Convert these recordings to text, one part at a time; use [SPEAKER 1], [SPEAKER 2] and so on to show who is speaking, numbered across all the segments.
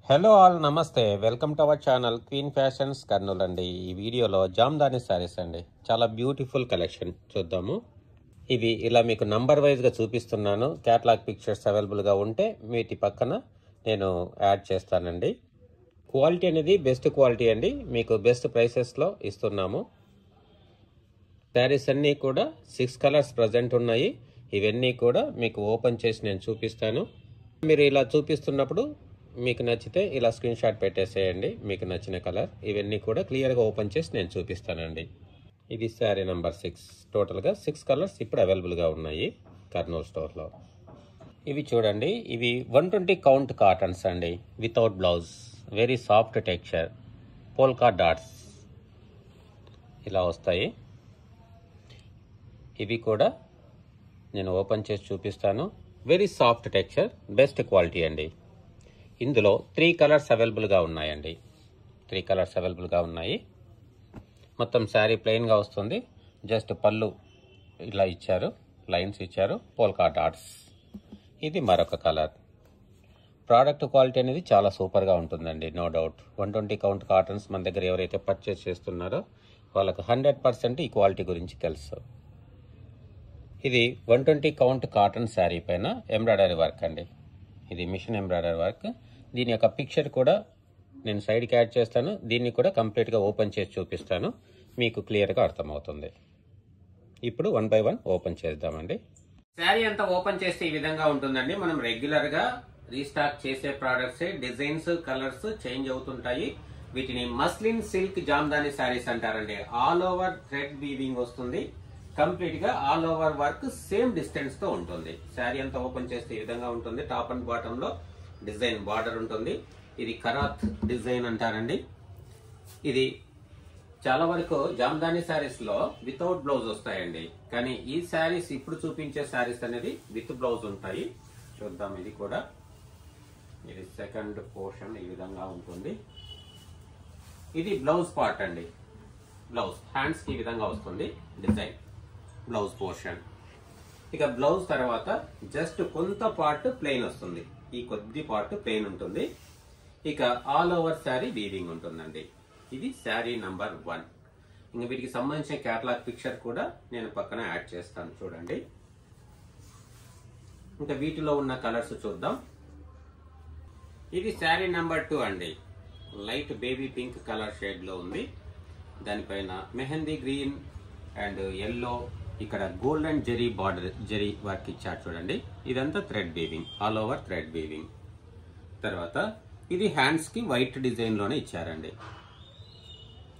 [SPEAKER 1] Hello all, నమస్తే. Welcome to our channel queen fashions Kurnool అండి. ఈ వీడియోలో జామ్దాని శారీస్ అండి, చాలా బ్యూటిఫుల్ కలెక్షన్ చూద్దాము. ఇవి ఇలా మీకు నంబర్ వైజ్గా చూపిస్తున్నాను. క్యాటలాగ్ పిక్చర్స్ అవైలబుల్గా ఉంటే వీటి పక్కన నేను యాడ్ చేస్తానండి. క్వాలిటీ అనేది బెస్ట్ క్వాలిటీ అండి, మీకు బెస్ట్ ప్రైసెస్లో ఇస్తున్నాము. శారీస్ అన్నీ కూడా 6 కలర్స్ ప్రజెంట్ ఉన్నాయి. ఇవన్నీ కూడా మీకు ఓపెన్ చేసి నేను చూపిస్తాను. మీరు ఇలా చూపిస్తున్నప్పుడు మీకు నచ్చితే ఇలా స్క్రీన్ షాట్ పెట్టేసేయండి, మీకు నచ్చిన కలర్. ఇవన్నీ కూడా క్లియర్గా ఓపెన్ చేసి నేను చూపిస్తానండి. ఇది శారీ నెంబర్ 6. టోటల్గా 6 కలర్స్ ఇప్పుడు అవైలబుల్గా ఉన్నాయి కర్నూలు స్టోర్లో. ఇవి చూడండి, ఇవి 120 కౌంట్ కాటన్స్ అండి, without blouse. Very soft texture, polka dots ఇలా వస్తాయి. ఇవి కూడా నేను ఓపెన్ చేసి చూపిస్తాను. Very soft texture, best quality అండి. ఇందులో 3 కలర్స్ అవైలబుల్గా ఉన్నాయండి. 3 కలర్స్ అవైలబుల్గా ఉన్నాయి. మొత్తం శారీ ప్లెయిన్గా వస్తుంది. జస్ట్ పళ్ళు ఇలా ఇచ్చారు, లైన్స్ ఇచ్చారు, పోల్కా డాట్స్. ఇది మరొక కలర్. ప్రోడక్ట్ క్వాలిటీ అనేది చాలా సూపర్గా ఉంటుందండి, నో డౌట్. 120 కౌంట్ కాటన్స్ మన దగ్గర ఎవరైతే పర్చేస్ చేస్తున్నారో వాళ్ళకు 100% ఈ క్వాలిటీ గురించి తెలుసు. ఇది 120 కౌంట్ కాటన్ శారీ పైన ఎంబ్రాయిడరీ వర్క్ అండి. ఇది మిషన్ ఎంబ్రాయిడరీ వర్క్. దీని యొక్క పిక్చర్ కూడా నేను సైడ్కి యాడ్ చేస్తాను. దీన్ని కూడా కంప్లీట్గా ఓపెన్ చేసి చూపిస్తాను, మీకు క్లియర్గా అర్థమవుతుంది. ఇప్పుడు 1 బై 1 ఓపెన్ చేద్దామండి. శారీ అంతా ఓపెన్ చేస్తే ఈ విధంగా ఉంటుందండి. మనం రెగ్యులర్గా రీస్టాక్ చేసే ప్రోడక్ట్స్, డిజైన్స్, కలర్స్ చేంజ్ అవుతుంటాయి. వీటిని మస్లిన్ సిల్క్ జామ్దాని శారీస్ అంటారండి. ఆల్ ఓవర్ థ్రెడ్ వీవింగ్ వస్తుంది. కంప్లీట్ గా all over work same distance తో ఉంటుంది. శారీ అంతా ఓపెన్ చేస్తే ఈ విధంగా ఉంటుంది. టాప్ అండ్ బాటమ్ లో డిజైన్ బార్డర్ ఉంటుంది. ఇది కరాత్ డిజైన్ అంటారండి. ఇది చాలా వరకు జామ్దాని శారీస్ లో వితౌట్ బ్లౌజ్ వస్తాయండి, కానీ ఈ శారీస్ ఇప్పుడు చూపించే శారీస్ అనేది విత్ బ్లౌజ్ ఉంటాయి. చూద్దాం. ఇది కూడా, ఇది సెకండ్ పోర్షన్ ఈ విధంగా ఉంటుంది. ఇది బ్లౌజ్ పార్ట్ అండి. బ్లౌజ్ హ్యాండ్స్ కి ఈ విధంగా వస్తుంది డిజైన్, బ్లౌజ్ పోర్షన్. ఇక బ్లౌజ్ తర్వాత జస్ట్ కొంత పార్ట్ ప్లెయిన్ వస్తుంది. ఈ కొద్ది పార్ట్ ప్లెయిన్ ఉంటుంది. ఇక ఆల్ ఓవర్ శారీ వీవింగ్ ఉంటుందండి. ఇది శారీ నంబర్ 1. ఇంకా వీటికి సంబంధించిన క్యాటలాగ్ పిక్చర్ కూడా నేను పక్కన యాడ్ చేస్తాను, చూడండి. ఇంకా వీటిలో ఉన్న కలర్స్ చూద్దాం. ఇది శారీ నంబర్ 2 అండి. Light baby pink colour shade లో ఉంది. దానిపైన మెహందీ గ్రీన్ అండ్ ఎల్లో, ఇక్కడ golden zari border, zari work ఇచ్చారు చూడండి. ఇదంతా thread weaving, all over thread weaving. తర్వాత ఇది హ్యాండ్స్ కి వైట్ డిజైన్ లోనే ఇచ్చారండి.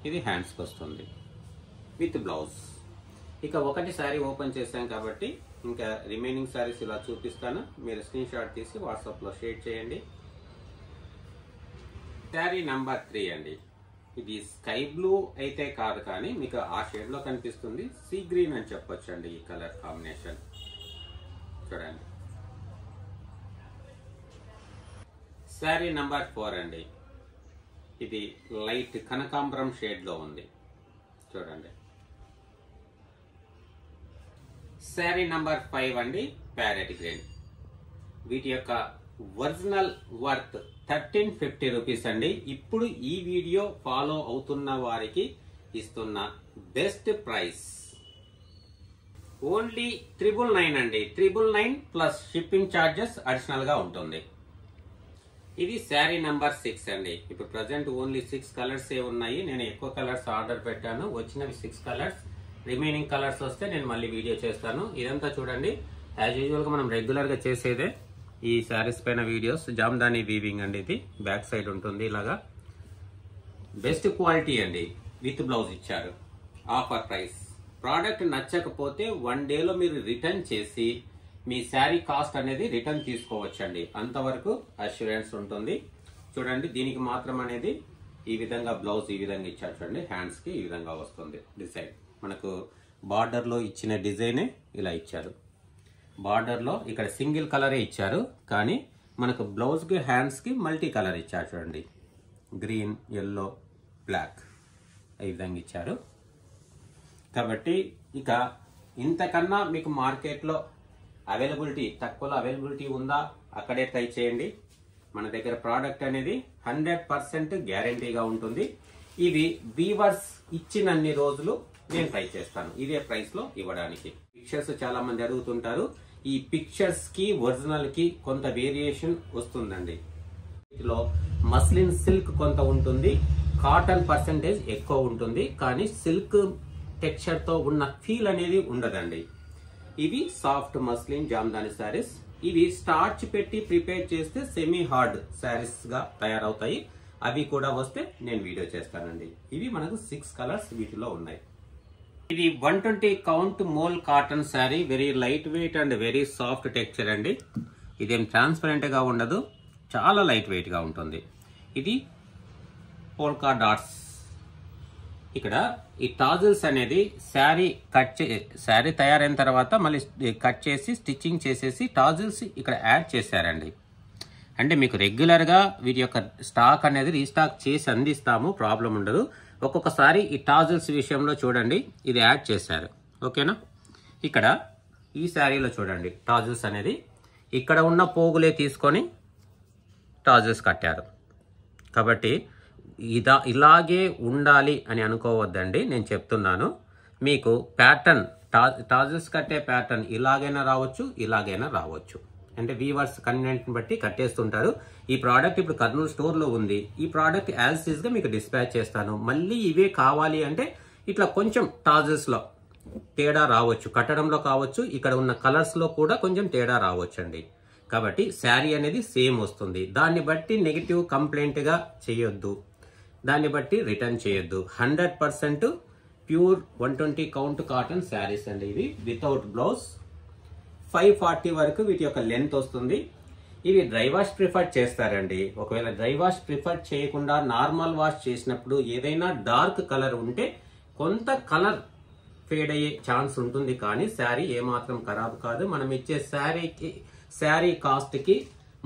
[SPEAKER 1] ఇది హ్యాండ్స్ కి వస్తుంది విత్ బ్లౌజ్. ఇక ఒకటి శారీ ఓపెన్ చేశాం కాబట్టి ఇంకా రిమైనింగ్ శారీస్ ఇలా చూపిస్తాను. మీరు స్క్రీన్ షాట్ తీసి వాట్సాప్ లో షేర్ చేయండి. శారీ నంబర్ 3 అండి. ఇది స్కై బ్లూ అయితే కాదు, కానీ మీకు ఆ షేడ్ లో కనిపిస్తుంది. సీ గ్రీన్ అని చెప్పొచ్చు అండి ఈ కలర్ కాంబినేషన్. చూడండి. శారీ నంబర్ 4 అండి. ఇది లైట్ కనకాంబరం షేడ్ లో ఉంది, చూడండి. శారీ నంబర్ 5 అండి, ప్యారెట్ గ్రీన్. వీటి యొక్క ఒరిజినల్ వర్త్ 1350 రూపీస్ అండి. ఇప్పుడు ఈ వీడియో ఫాలో అవుతున్న వారికి ఇస్తున్న బెస్ట్ ప్రైస్ ఓన్లీ 999 అండి. 999 ప్లస్ షిప్పింగ్ ఛార్జెస్ అడిషనల్ గా ఉంటుంది. ఇది శారీ నంబర్ 6 అండి. ఇప్పుడు ప్రజెంట్ ఓన్లీ 6 కలర్స్ ఏ ఉన్నాయి. నేను ఎక్కువ కలర్స్ ఆర్డర్ పెట్టాను, వచ్చినవి 6 కలర్స్. రిమైనింగ్ కలర్స్ వస్తే నేను మళ్ళీ వీడియో చేస్తాను. ఇదంతా చూడండి, యాజ్ యూజువల్ గా మనం రెగ్యులర్ గా చేసేదే. ఈ శారీస్ పైన వీడియోస్, జామ్దాని వీవింగ్ అండి. ఇది బ్యాక్ సైడ్ ఉంటుంది ఇలాగా. బెస్ట్ క్వాలిటీ అండి, విత్ బ్లౌజ్ ఇచ్చారు. Offer price. ప్రోడక్ట్ నచ్చకపోతే 1 డేలో మీరు రిటర్న్ చేసి మీ శారీ కాస్ట్ అనేది రిటర్న్ తీసుకోవచ్చండి. అంతవరకు అష్యూరెన్స్ ఉంటుంది. చూడండి, దీనికి మాత్రం అనేది ఈ విధంగా బ్లౌజ్ ఈ విధంగా ఇచ్చారు చూడండి. హ్యాండ్స్ కి ఈ విధంగా వస్తుంది డిజైన్. మనకు బార్డర్ లో ఇచ్చిన డిజైనే ఇలా ఇచ్చారు. బార్డర్ లో ఇక్కడ సింగిల్ కలరే ఇచ్చారు, కానీ మనకు బ్లౌజ్ కి హ్యాండ్స్ కి మల్టీ కలర్ ఇచ్చారు చూడండి. గ్రీన్, ఎల్లో, బ్లాక్ ఈ విధంగా ఇచ్చారు. కాబట్టి ఇక ఇంతకన్నా మీకు మార్కెట్లో అవైలబిలిటీ, తక్కువలో అవైలబిలిటీ ఉందా, అక్కడే ట్రై చేయండి. మన దగ్గర ప్రోడక్ట్ అనేది 100% గ్యారంటీగా ఉంటుంది. ఇవి వీవర్స్ ఇచ్చినన్ని రోజులు నేను ట్రై చేస్తాను ఇదే ప్రైస్ లో ఇవ్వడానికి. పిక్చర్స్ చాలా మంది అడుగుతుంటారు. ఈ పిక్చర్స్ కి ఒరిజినల్ కి కొంత వేరియేషన్ వస్తుందండి. వీటిలో మస్లిన్ సిల్క్ కొంత ఉంటుంది, కాటన్ పర్సెంటేజ్ ఎక్కువ ఉంటుంది, కానీ సిల్క్ టెక్స్చర్ తో ఉన్న ఫీల్ అనేది ఉండదండి. ఇవి సాఫ్ట్ మస్లిన్ జామ్దాని శారీస్. ఇవి స్టార్చ్ పెట్టి ప్రిపేర్ చేస్తే సెమీ హార్డ్ శారీస్ గా తయారవుతాయి. అవి కూడా వస్తే నేను వీడియో చేస్తానండి. ఇవి మనకు 6 కలర్స్ వీటిలో ఉన్నాయి. ఇది 120 count mole cotton sari. Very light weight and very soft texture అండి. ఇదేం ట్రాన్స్పరెంట్ గా ఉండదు, చాలా లైట్ వెయిట్ గా ఉంటుంది. ఇది పోల్కా డాట్స్. ఇక్కడ ఈ టాజిల్స్ అనేది శారీ తయారైన తర్వాత మళ్ళీ కట్ చేసి స్టిచ్చింగ్ చేసేసి టాజిల్స్ ఇక్కడ యాడ్ చేశారండి. అంటే మీకు రెగ్యులర్ గా వీటి యొక్క స్టాక్ అనేది రీస్టాక్ చేసి అందిస్తాము, ప్రాబ్లం ఉండదు. ఒక్కొక్కసారి ఈ టాజిల్స్ విషయంలో చూడండి ఇది యాడ్ చేశారు. ఓకేనా? ఇక్కడ ఈ శారీలో చూడండి టాజిల్స్ అనేది ఇక్కడ ఉన్న పోగులే తీసుకొని టాజిల్స్ కట్టారు. కాబట్టి ఇలాగే ఉండాలి అని అనుకోవద్దండి. నేను చెప్తున్నాను మీకు ప్యాటర్న్, టాజిల్స్ కట్టే ప్యాటర్న్ ఇలాగైనా రావచ్చు, ఇలాగైనా రావచ్చు. అంటే వీవర్స్ కన్వీనియంట్ బట్టి కట్టేస్తుంటారు. ఈ ప్రోడక్ట్ ఇప్పుడు కర్నూలు స్టోర్ లో ఉంది. ఈ ప్రోడక్ట్ యాజ్ ఇస్ గా మీకు డిస్పాచ్ చేస్తాను. మళ్ళీ ఇవే కావాలి అంటే ఇట్లా కొంచెం టాజిల్స్ లో తేడా రావచ్చు, కట్టడంలో కావచ్చు, ఇక్కడ ఉన్న కలర్స్ లో కూడా కొంచెం తేడా రావచ్చు అండి. కాబట్టి శారీ అనేది సేమ్ వస్తుంది. దాన్ని బట్టి నెగిటివ్ కంప్లైంట్ గా చేయొద్దు, దాన్ని బట్టి రిటర్న్ చేయొద్దు. 100% ప్యూర్ 120 కౌంట్ కాటన్ శారీస్ అండి. ఇవి వితౌట్ బ్లౌజ్. 540 వరకు వీటి యొక్క లెంత్ వస్తుంది. ఇవి డ్రై వాష్ ప్రిఫర్ చేస్తారండి. ఒకవేళ డ్రై వాష్ ప్రిఫర్ చేయకుండా నార్మల్ వాష్ చేసినప్పుడు ఏదైనా డార్క్ కలర్ ఉంటే కొంత కలర్ ఫేడ్ అయ్యే ఛాన్స్ ఉంటుంది, కానీ శారీ ఏమాత్రం ఖరాబ్ కాదు. మనం ఇచ్చే శారీ కాస్ట్ కి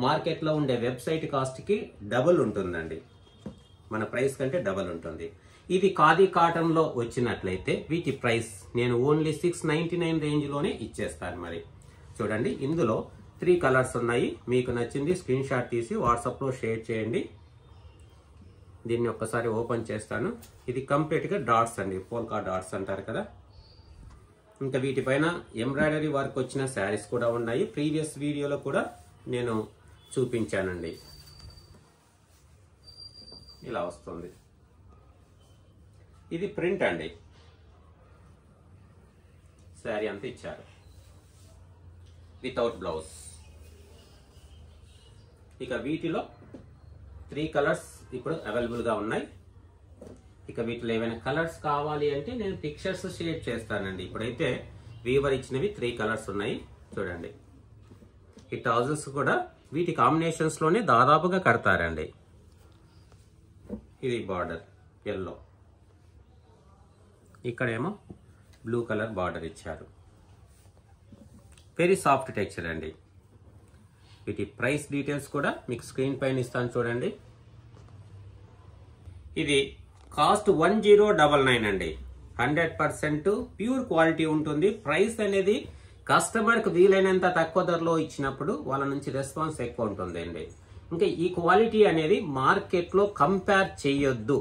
[SPEAKER 1] మార్కెట్ లో ఉండే వెబ్సైట్ కాస్ట్ కి డబుల్ ఉంటుందండి. మన ప్రైస్ కంటే డబల్ ఉంటుంది. ఇది ఖాదీ కాటన్ లో వచ్చినట్లయితే వీటి ప్రైస్ నేను ఓన్లీ 699 రేంజ్ లోనే ఇచ్చేస్తాను. మరి చూడండి, ఇందులో 3 కలర్స్ ఉన్నాయి. మీకు నచ్చింది స్క్రీన్ షాట్ తీసి వాట్సాప్ లో షేర్ చేయండి. దీన్ని ఒక్కసారి ఓపెన్ చేస్తాను. ఇది కంప్లీట్ గా డాట్స్ అండి, పోల్కా డాట్స్ అంటారు కదా. ఇంకా వీటిపైన ఎంబ్రాయిడరీ వర్క్ వచ్చిన శారీస్ కూడా ఉన్నాయి. ప్రీవియస్ వీడియోలో కూడా నేను చూపించానండి. ఇలా వస్తుంది. ఇది ప్రింట్ అండి. శారీ అంతా ఇచ్చారు వితౌట్ బ్లౌజ్. ఇక వీటిలో 3 కలర్స్ ఇప్పుడు అవైలబుల్ గా ఉన్నాయి. ఇక వీటిలో ఏమైనా కలర్స్ కావాలి అంటే నేను పిక్చర్స్ షేర్ చేస్తానండి. ఇప్పుడైతే వీవర్ ఇచ్చినవి 3 కలర్స్ ఉన్నాయి. చూడండి, ఈ ట్రౌజర్స్ కూడా వీటి కాంబినేషన్స్ లోనే దాదాపుగా కడతారండి. ఇది బార్డర్ ఎల్లో, ఇక్కడేమో బ్లూ కలర్ బార్డర్ ఇచ్చారు. వెరీ సాఫ్ట్ టెక్స్చర్ అండి. వీటి ప్రైస్ డీటెయిల్స్ కూడా మీకు స్క్రీన్ పైన ఇస్తాను చూడండి. ఇది కాస్ట్ 1099 అండి. 100% ప్యూర్ క్వాలిటీ ఉంటుంది. ప్రైస్ అనేది కస్టమర్ కి వీలైనంత తక్కువ ధరలో ఇచ్చినప్పుడు వాళ్ళ నుంచి రెస్పాన్స్ ఎక్కువ ఉంటుంది అండి. ఇంకా ఈ క్వాలిటీ అనేది మార్కెట్ లో కంపేర్ చేయొద్దు.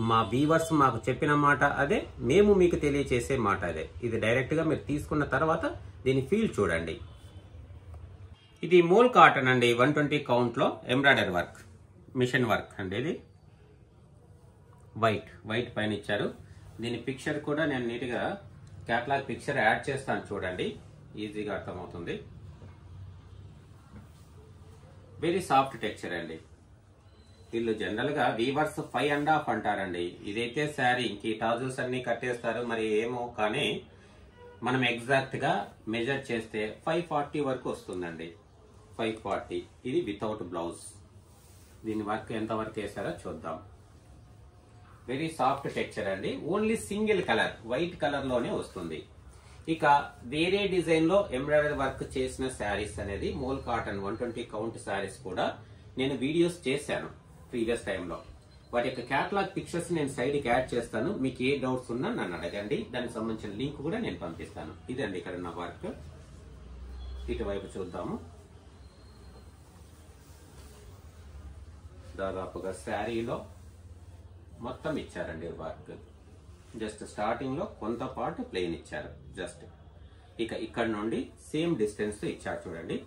[SPEAKER 1] మా వ్యూవర్స్ మాకు చెప్పిన మాట అదే, మేము మీకు తెలియచేసే మాట అదే. ఇది డైరెక్ట్ గా మీరు తీసుకున్న తర్వాత దీని ఫీల్ చూడండి. ఇది మోల్ కాటన్ అండి. 120 కౌంట్ లో ఎంబ్రాయిడరీ వర్క్, మిషన్ వర్క్ అండి. ఇది వైట్ పైన ఇచ్చారు. దీని పిక్చర్ కూడా నేను నీట్ గా క్యాటలాగ్ పిక్చర్ యాడ్ చేస్తాను చూడండి, ఈజీగా అర్థమవుతుంది. వెరీ సాఫ్ట్ టెక్స్చర్ అండి. వీళ్ళు జనరల్ గా వీవర్స్ 5.5 అంటారండి. ఇదైతే శారీ ఇంక టాజల్స్ అన్ని కట్టేస్తారు మరి ఏమో, కానీ మనం ఎగ్జాక్ట్ గా మెజర్ చేస్తే 540 వరకు వస్తుందండి. 540. ఇది వితౌట్ బ్లౌజ్. దీని వర్క్ ఎంత వరకు వేసారో చూద్దాం. వెరీ సాఫ్ట్ టెక్స్చర్ అండి. Only single colour, white colour లోనే వస్తుంది. ఇక వేరే డిజైన్ లో ఎంబ్రాయిడరీ వర్క్ చేసిన శారీస్ అనేది మోల్ కాటన్ 120 కౌంట్ శారీస్ కూడా నేను వీడియోస్ చేశాను ప్రీవియస్ టైంలో. వాటి యొక్క క్యాటలాగ్ పిక్చర్స్ నేను సైడ్ కి యాడ్ చేస్తాను. మీకు ఏ డౌట్స్ ఉన్నా నన్ను అడగండి, దానికి సంబంధించిన లింక్ కూడా నేను పంపిస్తాను. ఇదండి ఇక్కడ నా వర్క్. ఇటువైపు చూద్దాము. దాదాపుగా శారీలో మొత్తం ఇచ్చారండి వర్క్. జస్ట్ స్టార్టింగ్లో కొంత పార్ట్ ప్లెయిన్ ఇచ్చారు జస్ట్. ఇక ఇక్కడ నుండి సేమ్ డిస్టెన్స్ ఇచ్చారు చూడండి.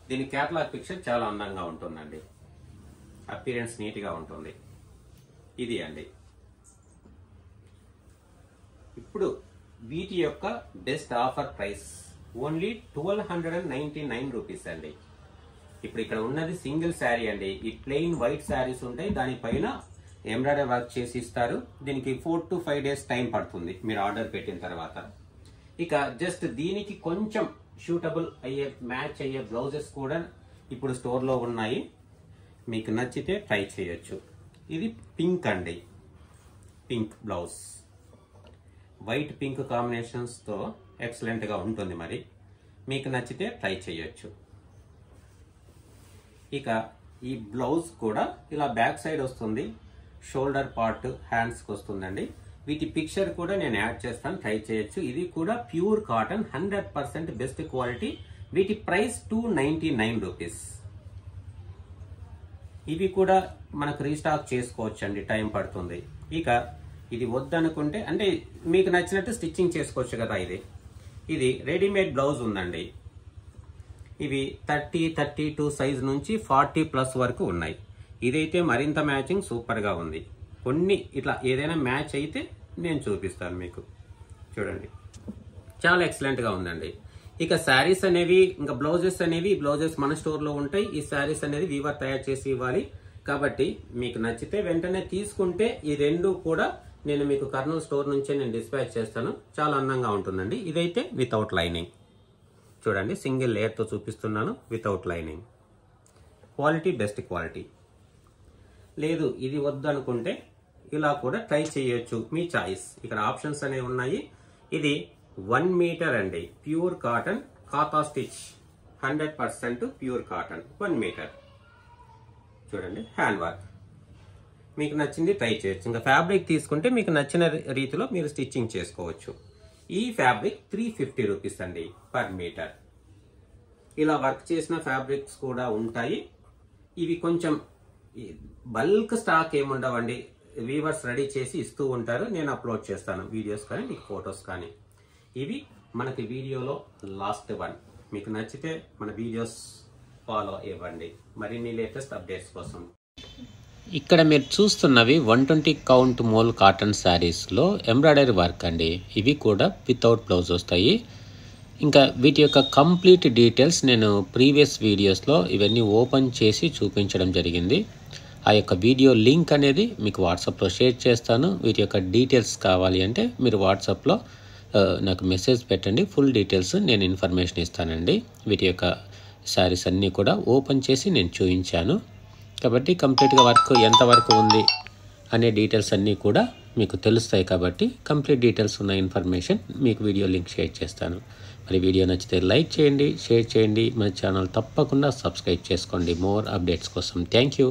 [SPEAKER 1] దీని క్యాటలాగ్ పిక్చర్ చాలా అందంగా ఉంటుందండి, అపీరెన్స్ నీట్గా ఉంటుంది. ఇది అండి. ఇప్పుడు వీటి యొక్క best offer price only 1299 rupees అండి. ఇప్పుడు ఇక్కడ ఉన్నది సింగిల్ శారీ అండి. ఈ ప్లెయిన్ వైట్ శారీస్ ఉంటాయి, దానిపైన ఎంబ్రాయిడరీ వర్క్ చేసి ఇస్తారు. దీనికి 4 to 5 days టైం పడుతుంది మీరు ఆర్డర్ పెట్టిన తర్వాత. ఇక జస్ట్ దీనికి కొంచెం షూటబుల్ అయ్యే మ్యాచ్ అయ్యే బ్లౌజెస్ కూడా ఇప్పుడు స్టోర్లో ఉన్నాయి, మీకు నచ్చితే ట్రై చేయొచ్చు. ఇది పింక్ అండి, పింక్ బ్లౌజ్, వైట్ పింక్ కాంబినేషన్స్తో ఎక్సలెంట్గా ఉంటుంది. మరి మీకు నచ్చితే ట్రై చేయొచ్చు. ఇక ఈ బ్లౌజ్ కూడా ఇలా బ్యాక్ సైడ్ వస్తుంది, షోల్డర్ పార్ట్ హ్యాండ్స్కి వస్తుందండి. వీటి పిక్చర్ కూడా నేను యాడ్ చేస్తాను, ట్రై చేయొచ్చు. ఇది కూడా ప్యూర్ కాటన్, 100% బెస్ట్ క్వాలిటీ. వీటి ప్రైస్ 299 రూపీస్. ఇవి కూడా మనకు రీస్టాక్ చేసుకోవచ్చు అండి, టైం పడుతుంది. ఇక ఇది వద్దనుకుంటే అంటే మీకు నచ్చినట్టు స్టిచ్చింగ్ చేసుకోవచ్చు కదా. ఇది రెడీమేడ్ బ్లౌజ్ ఉందండి. ఇవి 30-32 సైజ్ నుంచి 40+ వరకు ఉన్నాయి. ఇదైతే మరింత మ్యాచింగ్ సూపర్గా ఉంది. కొన్ని ఇట్లా ఏదైనా మ్యాచ్ అయితే నేను చూపిస్తాను మీకు. చూడండి, చాలా ఎక్సలెంట్గా ఉందండి. ఇక శారీస్ అనేవి ఇంకా బ్లౌజెస్ అనేవి, బ్లౌజెస్ మన స్టోర్లో ఉంటాయి. ఈ శారీస్ అనేది వీవర్ తయారు చేసి ఇవ్వాలి. కాబట్టి మీకు నచ్చితే వెంటనే తీసుకుంటే ఈ రెండు కూడా నేను మీకు కర్నూలు స్టోర్ నుంచే నేను డిస్పాచ్ చేస్తాను. చాలా అందంగా ఉంటుందండి. ఇదైతే వితౌట్ లైనింగ్. చూడండి, సింగిల్ లేయర్తో చూపిస్తున్నాను, without lining. Quality best quality. లేదు ఇది వద్దు అనుకుంటే ఇలా కూడా ట్రై చేయొచ్చు, మీ చాయిస్. ఇక్కడ ఆప్షన్స్ అనేవి ఉన్నాయి. ఇది 1 మీటర్ అండి, ప్యూర్ కాటన్, కాతా స్టిచ్, 100% ప్యూర్ కాటన్, 1 మీటర్. చూడండి, హ్యాండ్ వర్క్. మీకు నచ్చింది ట్రై చేయొచ్చు. ఇంకా ఫ్యాబ్రిక్ తీసుకుంటే మీకు నచ్చిన రీతిలో మీరు స్టిచ్చింగ్ చేసుకోవచ్చు. ఈ ఫ్యాబ్రిక్ 350 రూపీస్ అండి పర్ మీటర్. ఇలా వర్క్ చేసిన ఫ్యాబ్రిక్స్ కూడా ఉంటాయి. ఇవి కొంచెం బల్క్ స్టాక్ ఏముండవండి, వీవర్స్ రెడీ చేసి ఇస్తూ ఉంటారు. నేను అప్లోడ్ చేస్తాను వీడియోస్ కానీ మీకు ఫొటోస్ కానీ. ఇవి మనకి వీడియోలో లాస్ట్ వన్. మీకు నచ్చితే మన వీడియోస్ ఫాలో ఇవ్వండి మరిన్ని లేటెస్ట్ అప్డేట్స్ కోసం. ఇక్కడ మీరు చూస్తున్నవి 120 కౌంట్ మోల్ కాటన్ శారీస్లో ఎంబ్రాయిడరీ వర్క్ అండి. ఇవి కూడా వితౌట్ బ్లౌజ్ వస్తాయి. ఇంకా వీటి యొక్క కంప్లీట్ డీటెయిల్స్ నేను ప్రీవియస్ వీడియోస్లో ఇవన్నీ ఓపెన్ చేసి చూపించడం జరిగింది. ఆ యొక్క వీడియో లింక్ అనేది మీకు వాట్సాప్లో షేర్ చేస్తాను. వీటి యొక్క డీటెయిల్స్ కావాలి అంటే మీరు వాట్సాప్లో నాకు మెసేజ్ పెట్టండి, ఫుల్ డీటెయిల్స్ నేను ఇన్ఫర్మేషన్ ఇస్తానండి. వీటి యొక్క శారీస్ అన్నీ కూడా ఓపెన్ చేసి నేను చూపించాను కాబట్టి కంప్లీట్గా వర్క్ ఎంతవరకు ఉంది అనే డీటెయిల్స్ అన్నీ కూడా మీకు తెలుస్తాయి. కాబట్టి కంప్లీట్ డీటెయిల్స్ ఉన్న ఇన్ఫర్మేషన్ మీకు వీడియో లింక్ షేర్ చేస్తాను. మరి వీడియో నచ్చితే లైక్ చేయండి, షేర్ చేయండి, మన ఛానల్ తప్పకుండా సబ్స్క్రైబ్ చేసుకోండి మోర్ అప్డేట్స్ కోసం. Thank you.